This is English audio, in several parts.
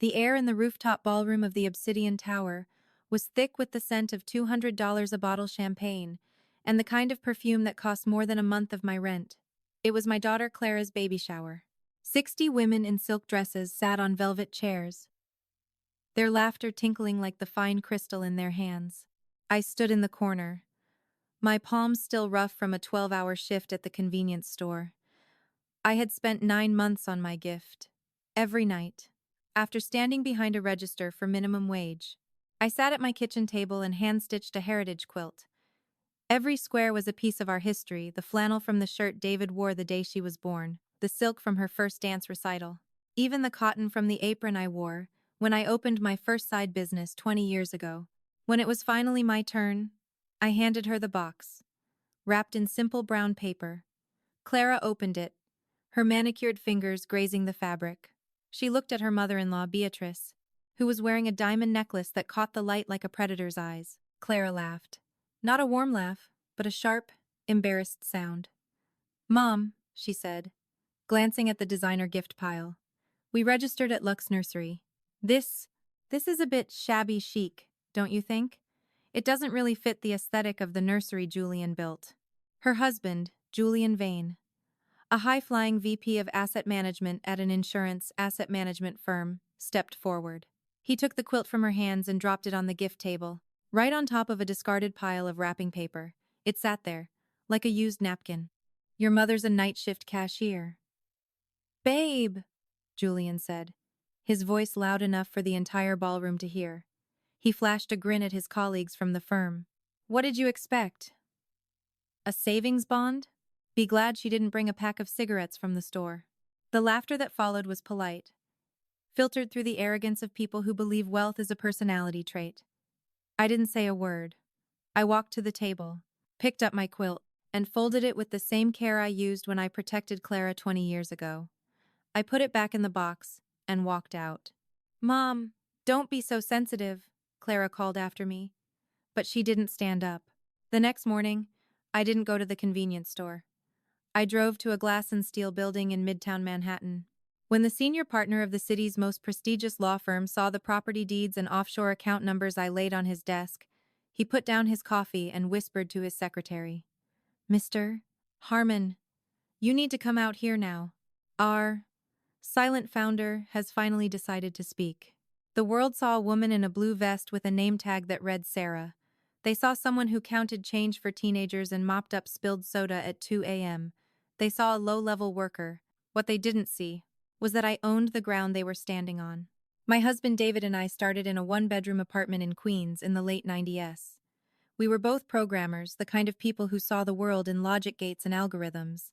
The air in the rooftop ballroom of the Obsidian Tower was thick with the scent of $200 a bottle champagne, and the kind of perfume that cost more than a month of my rent. It was my daughter Clara's baby shower. 60 women in silk dresses sat on velvet chairs, their laughter tinkling like the fine crystal in their hands. I stood in the corner, my palms still rough from a 12-hour shift at the convenience store. I had spent 9 months on my gift. Every night. After standing behind a register for minimum wage, I sat at my kitchen table and hand-stitched a heritage quilt. Every square was a piece of our history, the flannel from the shirt David wore the day she was born, the silk from her first dance recital, even the cotton from the apron I wore when I opened my first side business 20 years ago. When it was finally my turn, I handed her the box, wrapped in simple brown paper. Clara opened it, her manicured fingers grazing the fabric. She looked at her mother-in-law, Beatrice, who was wearing a diamond necklace that caught the light like a predator's eyes. Clara laughed. Not a warm laugh, but a sharp, embarrassed sound. "Mom," she said, glancing at the designer gift pile. "We registered at Lux Nursery. This is a bit shabby chic, don't you think? It doesn't really fit the aesthetic of the nursery Julian built." Her husband, Julian Vane, a high-flying VP of asset management at an insurance asset management firm, stepped forward. He took the quilt from her hands and dropped it on the gift table, right on top of a discarded pile of wrapping paper. It sat there, like a used napkin. "Your mother's a night shift cashier." "Babe," Julian said, his voice loud enough for the entire ballroom to hear. He flashed a grin at his colleagues from the firm. "What did you expect? A savings bond? Be glad she didn't bring a pack of cigarettes from the store." The laughter that followed was polite, filtered through the arrogance of people who believe wealth is a personality trait. I didn't say a word. I walked to the table, picked up my quilt, and folded it with the same care I used when I protected Clara 20 years ago. I put it back in the box and walked out. "Mom, don't be so sensitive," Clara called after me. But she didn't stand up. The next morning, I didn't go to the convenience store. I drove to a glass and steel building in Midtown Manhattan. When the senior partner of the city's most prestigious law firm saw the property deeds and offshore account numbers I laid on his desk, he put down his coffee and whispered to his secretary, "Mr. Harmon, you need to come out here now. Our silent founder has finally decided to speak." The world saw a woman in a blue vest with a name tag that read Sarah. They saw someone who counted change for teenagers and mopped up spilled soda at 2 a.m. They saw a low-level worker. What they didn't see was that I owned the ground they were standing on. My husband David and I started in a one-bedroom apartment in Queens in the late 90s. We were both programmers, the kind of people who saw the world in logic gates and algorithms.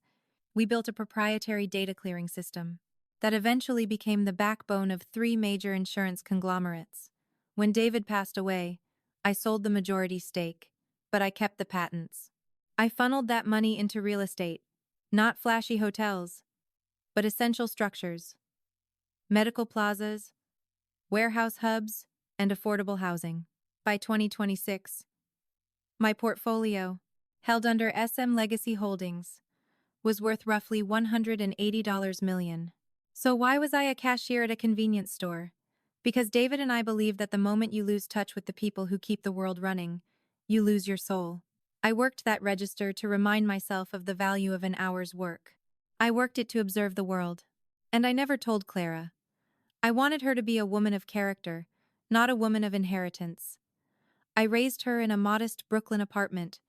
We built a proprietary data clearing system that eventually became the backbone of 3 major insurance conglomerates. When David passed away, I sold the majority stake, but I kept the patents. I funneled that money into real estate, not flashy hotels, but essential structures, medical plazas, warehouse hubs, and affordable housing. By 2026, my portfolio, held under SM Legacy Holdings, was worth roughly $180 million. So why was I a cashier at a convenience store? Because David and I believe that the moment you lose touch with the people who keep the world running, you lose your soul. I worked that register to remind myself of the value of an hour's work. I worked it to observe the world. And I never told Clara. I wanted her to be a woman of character, not a woman of inheritance. I raised her in a modest Brooklyn apartment,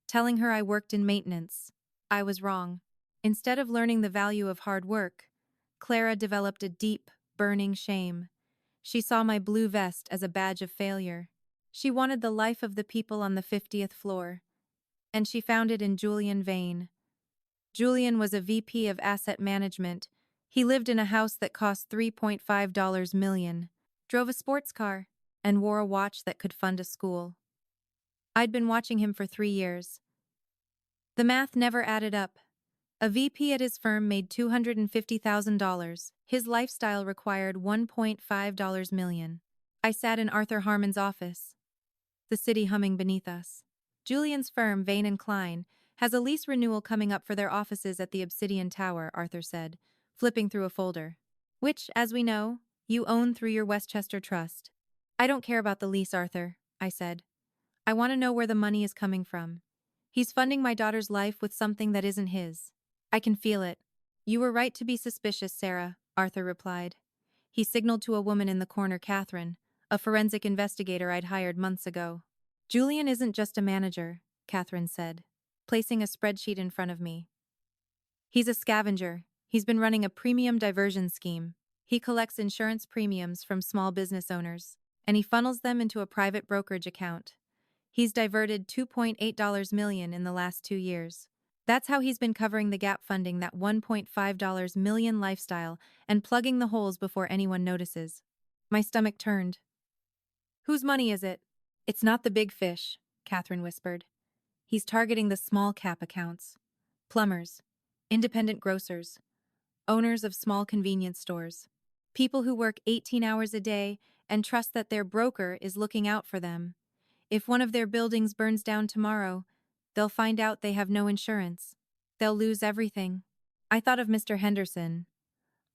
telling her I worked in maintenance. I was wrong. Instead of learning the value of hard work, Clara developed a deep, burning shame. She saw my blue vest as a badge of failure. She wanted the life of the people on the 50th floor. And she found it in Julian Vane. Julian was a VP of asset management. He lived in a house that cost $3.5 million, drove a sports car, and wore a watch that could fund a school. I'd been watching him for 3 years. The math never added up. A VP at his firm made $250,000. His lifestyle required $1.5 million. I sat in Arthur Harmon's office, the city humming beneath us. Julian's firm, Vane Klein, has a lease renewal coming up for their offices at the Obsidian Tower, Arthur said, flipping through a folder. Which, as we know, You own through your Westchester Trust. I don't care about the lease, Arthur, I said. I want to know where the money is coming from. He's funding my daughter's life with something that isn't his. I can feel it. You were right to be suspicious, Sarah, Arthur replied. He signaled to a woman in the corner, Catherine, a forensic investigator I'd hired months ago. Julian isn't just a manager, Catherine said, placing a spreadsheet in front of me. He's a scavenger. He's been running a premium diversion scheme. He collects insurance premiums from small business owners, and he funnels them into a private brokerage account. He's diverted $2.8 million in the last 2 years. That's how he's been covering the gap, funding that $1.5 million lifestyle and plugging the holes before anyone notices. My stomach turned. Whose money is it? It's not the big fish, Catherine whispered. He's targeting the small cap accounts. Plumbers, independent grocers, owners of small convenience stores. People who work 18 hours a day and trust that their broker is looking out for them. If one of their buildings burns down tomorrow, they'll find out they have no insurance. They'll lose everything. I thought of Mr. Henderson,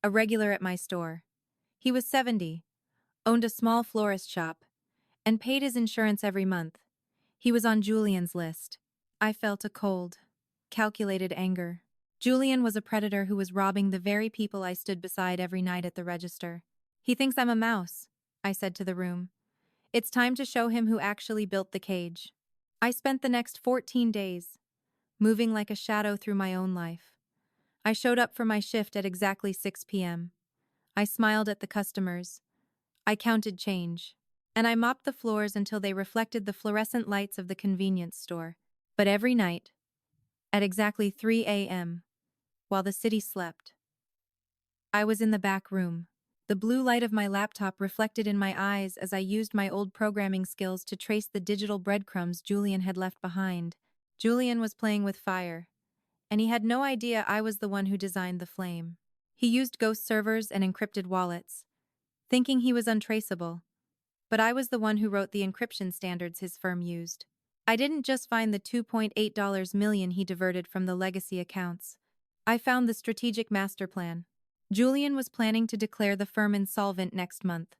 a regular at my store. He was 70, owned a small florist shop, and paid his insurance every month. He was on Julian's list. I felt a cold, calculated anger. Julian was a predator who was robbing the very people I stood beside every night at the register. He thinks I'm a mouse, I said to the room. It's time to show him who actually built the cage. I spent the next 14 days, moving like a shadow through my own life. I showed up for my shift at exactly 6 p.m. I smiled at the customers. I counted change. And I mopped the floors until they reflected the fluorescent lights of the convenience store. But every night, at exactly 3 a.m., while the city slept, I was in the back room. The blue light of my laptop reflected in my eyes as I used my old programming skills to trace the digital breadcrumbs Julian had left behind. Julian was playing with fire, and he had no idea I was the one who designed the flame. He used ghost servers and encrypted wallets, thinking he was untraceable. But I was the one who wrote the encryption standards his firm used. I didn't just find the $2.8 million he diverted from the legacy accounts. I found the strategic master plan. Julian was planning to declare the firm insolvent next month,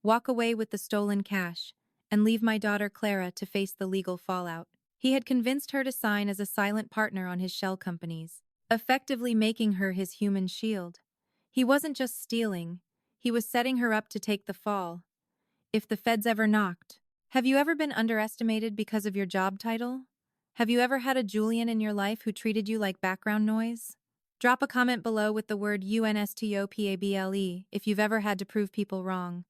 walk away with the stolen cash, and leave my daughter Clara to face the legal fallout. He had convinced her to sign as a silent partner on his shell companies, effectively making her his human shield. He wasn't just stealing, he was setting her up to take the fall, if the feds ever knocked. Have you ever been underestimated because of your job title? Have you ever had a Julian in your life who treated you like background noise? Drop a comment below with the word UNSTOPABLE if you've ever had to prove people wrong.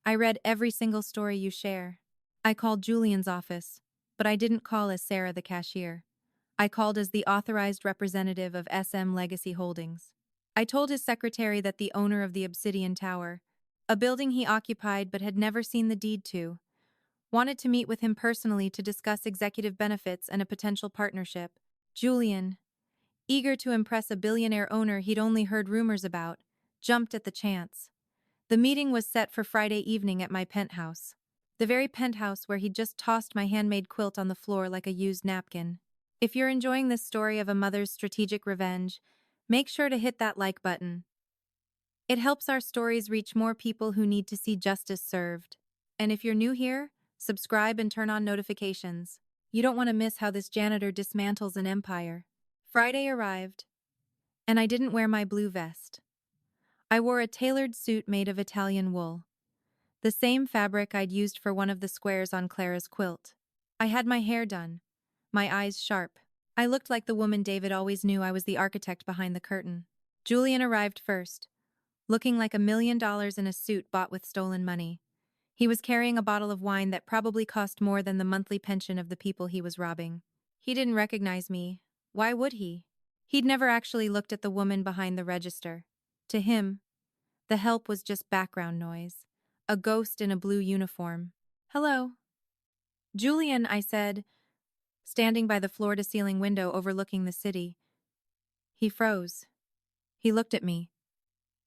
I read every single story you share. I called Julian's office, but I didn't call as Sarah the cashier. I called as the authorized representative of SM Legacy Holdings. I told his secretary that the owner of the Obsidian Tower, a building he occupied but had never seen the deed to, wanted to meet with him personally to discuss executive benefits and a potential partnership. Julian, eager to impress a billionaire owner he'd only heard rumors about, jumped at the chance. The meeting was set for Friday evening at my penthouse. The very penthouse where he'd just tossed my handmade quilt on the floor like a used napkin. If you're enjoying this story of a mother's strategic revenge, make sure to hit that like button. It helps our stories reach more people who need to see justice served. And if you're new here, subscribe and turn on notifications. You don't want to miss how this janitor dismantles an empire. Friday arrived, and I didn't wear my blue vest. I wore a tailored suit made of Italian wool, the same fabric I'd used for one of the squares on Clara's quilt. I had my hair done, my eyes sharp. I looked like the woman David always knew I was the architect behind the curtain. Julian arrived first, looking like $1 million in a suit bought with stolen money. He was carrying a bottle of wine that probably cost more than the monthly pension of the people he was robbing. He didn't recognize me. Why would he? He'd never actually looked at the woman behind the register. To him, the help was just background noise, a ghost in a blue uniform. Hello. Julian, I said, standing by the floor-to-ceiling window overlooking the city. He froze. He looked at me,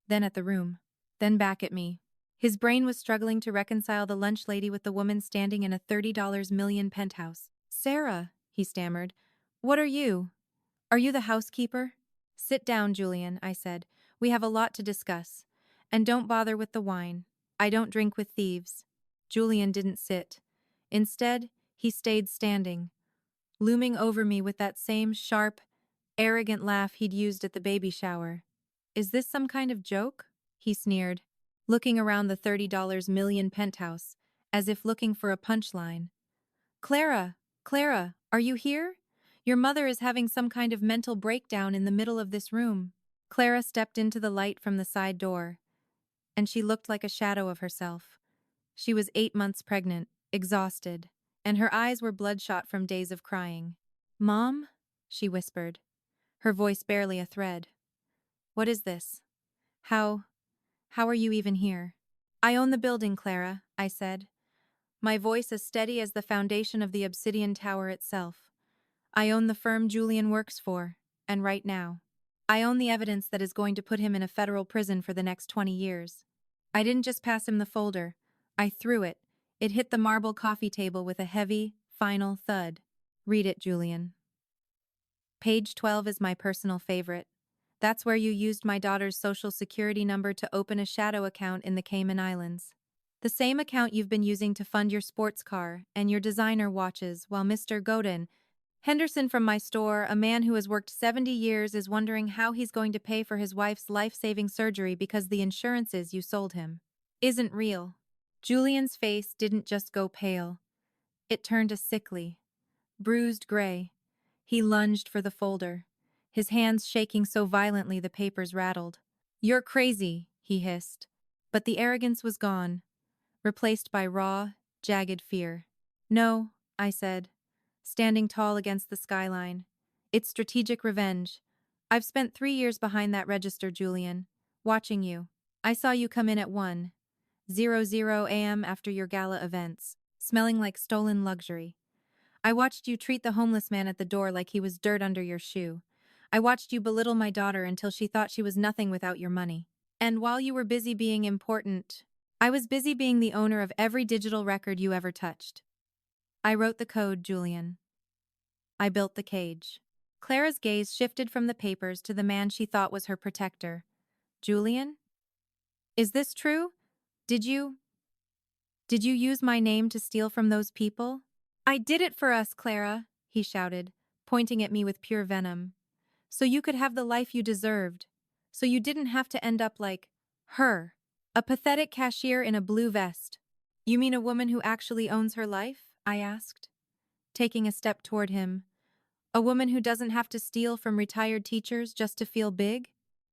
then at the room, then back at me. His brain was struggling to reconcile the lunch lady with the woman standing in a $30 million penthouse. Sarah, he stammered, what are you? Are you the housekeeper? Sit down, Julian, I said. We have a lot to discuss. And don't bother with the wine. I don't drink with thieves. Julian didn't sit. Instead, he stayed standing, looming over me with that same sharp, arrogant laugh he'd used at the baby shower. Is this some kind of joke? He sneered, looking around the $30 million penthouse, as if looking for a punchline. Clara, Clara, are you here? Your mother is having some kind of mental breakdown in the middle of this room. Clara stepped into the light from the side door, and she looked like a shadow of herself. She was 8 months pregnant, exhausted, and her eyes were bloodshot from days of crying. Mom? She whispered, her voice barely a thread. What is this? How are you even here? I own the building, Clara, I said, my voice as steady as the foundation of the obsidian tower itself. I own the firm Julian works for, and right now. I own the evidence that is going to put him in a federal prison for the next 20 years. I didn't just pass him the folder. I threw it. It hit the marble coffee table with a heavy, final thud. Read it, Julian. Page 12 is my personal favorite. That's where you used my daughter's social security number to open a shadow account in the Cayman Islands. The same account you've been using to fund your sports car and your designer watches while Mr. Godin, Henderson from my store, a man who has worked 70 years, is wondering how he's going to pay for his wife's life-saving surgery because the insurances you sold him isn't real. Julian's face didn't just go pale. It turned a sickly, bruised gray. He lunged for the folder, his hands shaking so violently the papers rattled. You're crazy, he hissed. But the arrogance was gone, replaced by raw, jagged fear. No, I said, standing tall against the skyline. It's strategic revenge. I've spent 3 years behind that register, Julian, watching you. I saw you come in at 1:00 a.m. after your gala events, smelling like stolen luxury. I watched you treat the homeless man at the door like he was dirt under your shoe. I watched you belittle my daughter until she thought she was nothing without your money. And while you were busy being important, I was busy being the owner of every digital record you ever touched. I wrote the code, Julian. I built the cage. Clara's gaze shifted from the papers to the man she thought was her protector. Julian? Is this true? Did you use my name to steal from those people? I did it for us, Clara, he shouted, pointing at me with pure venom. So you could have the life you deserved. So you didn't have to end up like her, a pathetic cashier in a blue vest. You mean a woman who actually owns her life? I asked, taking a step toward him. A woman who doesn't have to steal from retired teachers just to feel big?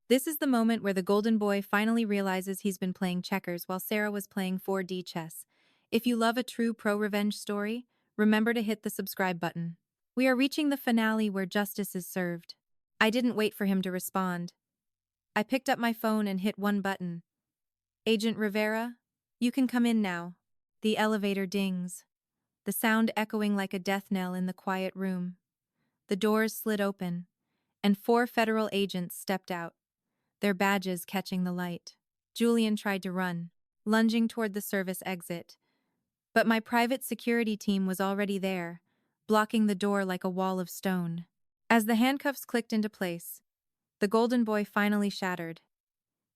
This is the moment where the golden boy finally realizes he's been playing checkers while Sarah was playing 4D chess. If you love a true pro-revenge story, remember to hit the subscribe button. We are reaching the finale where justice is served. I didn't wait for him to respond. I picked up my phone and hit one button. Agent Rivera, you can come in now. The elevator dings, the sound echoing like a death knell in the quiet room. The doors slid open, and 4 federal agents stepped out, their badges catching the light. Julian tried to run, lunging toward the service exit. But my private security team was already there, blocking the door like a wall of stone. As the handcuffs clicked into place, the golden boy finally shattered.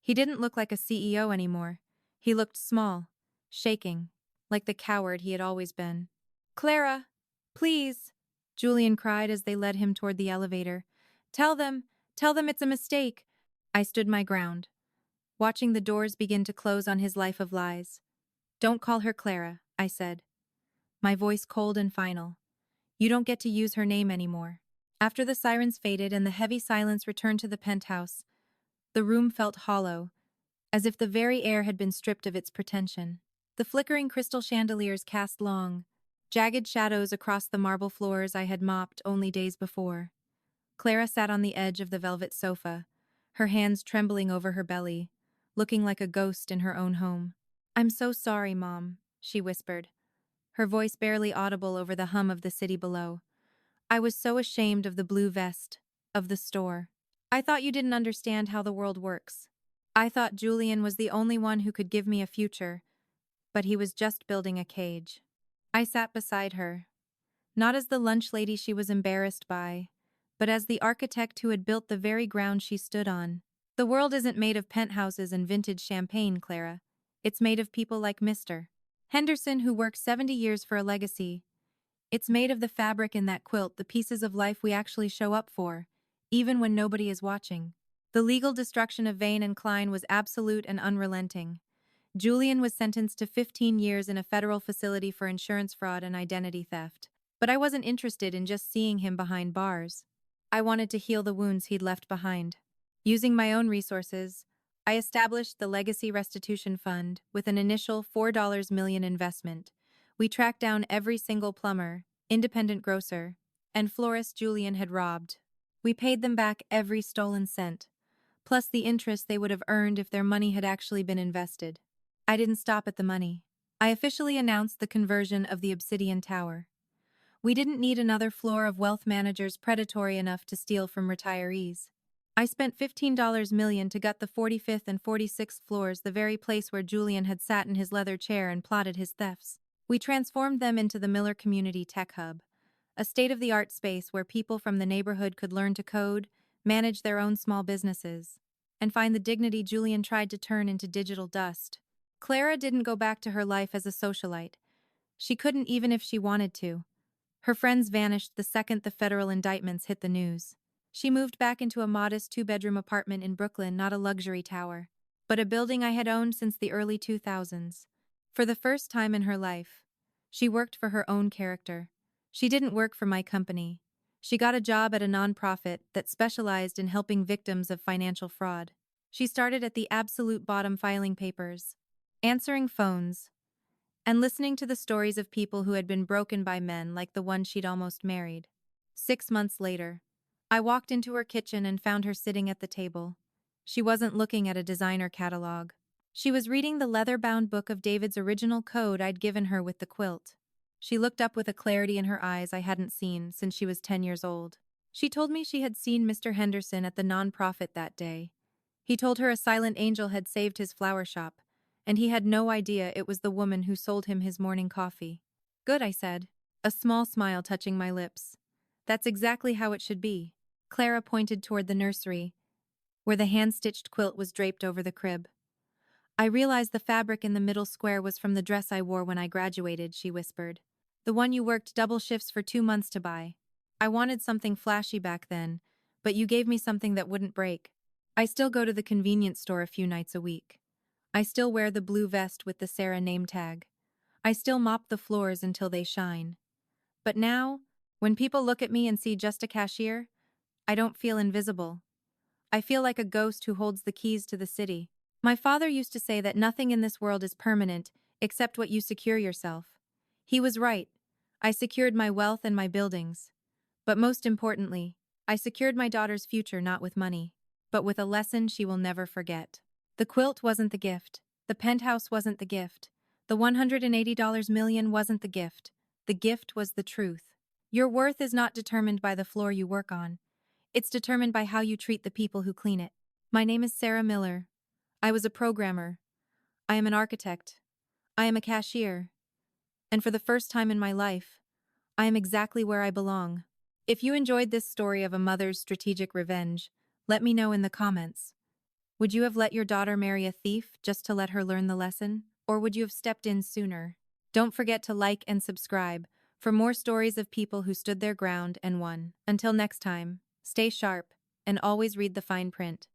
He didn't look like a CEO anymore. He looked small, shaking, like the coward he had always been. Clara, please, Julian cried as they led him toward the elevator. Tell them it's a mistake. I stood my ground, watching the doors begin to close on his life of lies. Don't call her Clara, I said, my voice cold and final. You don't get to use her name anymore. After the sirens faded and the heavy silence returned to the penthouse, the room felt hollow, as if the very air had been stripped of its pretension. The flickering crystal chandeliers cast long, jagged shadows across the marble floors I had mopped only days before. Clara sat on the edge of the velvet sofa, her hands trembling over her belly, looking like a ghost in her own home. I'm so sorry, Mom, she whispered, her voice barely audible over the hum of the city below. I was so ashamed of the blue vest, of the store. I thought you didn't understand how the world works. I thought Julian was the only one who could give me a future, but he was just building a cage. I sat beside her, not as the lunch lady she was embarrassed by, but as the architect who had built the very ground she stood on. The world isn't made of penthouses and vintage champagne, Clara. It's made of people like Mr. Henderson who worked 70 years for a legacy. It's made of the fabric in that quilt, the pieces of life we actually show up for, even when nobody is watching. The legal destruction of Vane Klein was absolute and unrelenting. Julian was sentenced to 15 years in a federal facility for insurance fraud and identity theft. But I wasn't interested in just seeing him behind bars. I wanted to heal the wounds he'd left behind. Using my own resources, I established the Legacy Restitution Fund with an initial $4 million investment. We tracked down every single plumber, independent grocer, and florist Julian had robbed. We paid them back every stolen cent, plus the interest they would have earned if their money had actually been invested. I didn't stop at the money. I officially announced the conversion of the Obsidian Tower. We didn't need another floor of wealth managers predatory enough to steal from retirees. I spent $15 million to gut the 45th and 46th floors, the very place where Julian had sat in his leather chair and plotted his thefts. We transformed them into the Miller Community Tech Hub, a state-of-the-art space where people from the neighborhood could learn to code, manage their own small businesses, and find the dignity Julian tried to turn into digital dust. Clara didn't go back to her life as a socialite. She couldn't even if she wanted to. Her friends vanished the second the federal indictments hit the news. She moved back into a modest two-bedroom apartment in Brooklyn, not a luxury tower, but a building I had owned since the early 2000s. For the first time in her life, she worked for her own character. She didn't work for my company. She got a job at a nonprofit that specialized in helping victims of financial fraud. She started at the absolute bottom, filing papers, answering phones, and listening to the stories of people who had been broken by men like the one she'd almost married. 6 months later, I walked into her kitchen and found her sitting at the table. She wasn't looking at a designer catalog. She was reading the leather-bound book of David's original code I'd given her with the quilt. She looked up with a clarity in her eyes I hadn't seen since she was 10 years old. She told me she had seen Mr. Henderson at the nonprofit that day. He told her a silent angel had saved his flower shop, and he had no idea it was the woman who sold him his morning coffee. Good, I said, a small smile touching my lips. That's exactly how it should be. Clara pointed toward the nursery, where the hand-stitched quilt was draped over the crib. I realized the fabric in the middle square was from the dress I wore when I graduated, she whispered. The one you worked double shifts for 2 months to buy. I wanted something flashy back then, but you gave me something that wouldn't break. I still go to the convenience store a few nights a week. I still wear the blue vest with the Sarah name tag. I still mop the floors until they shine. But now, when people look at me and see just a cashier, I don't feel invisible. I feel like a ghost who holds the keys to the city. My father used to say that nothing in this world is permanent except what you secure yourself. He was right. I secured my wealth and my buildings. But most importantly, I secured my daughter's future not with money, but with a lesson she will never forget. The quilt wasn't the gift. The penthouse wasn't the gift. The $180 million wasn't the gift. The gift was the truth. Your worth is not determined by the floor you work on. It's determined by how you treat the people who clean it. My name is Sarah Miller. I was a programmer. I am an architect. I am a cashier. And for the first time in my life, I am exactly where I belong. If you enjoyed this story of a mother's strategic revenge, let me know in the comments. Would you have let your daughter marry a thief just to let her learn the lesson? Or would you have stepped in sooner? Don't forget to like and subscribe for more stories of people who stood their ground and won. Until next time, stay sharp and always read the fine print.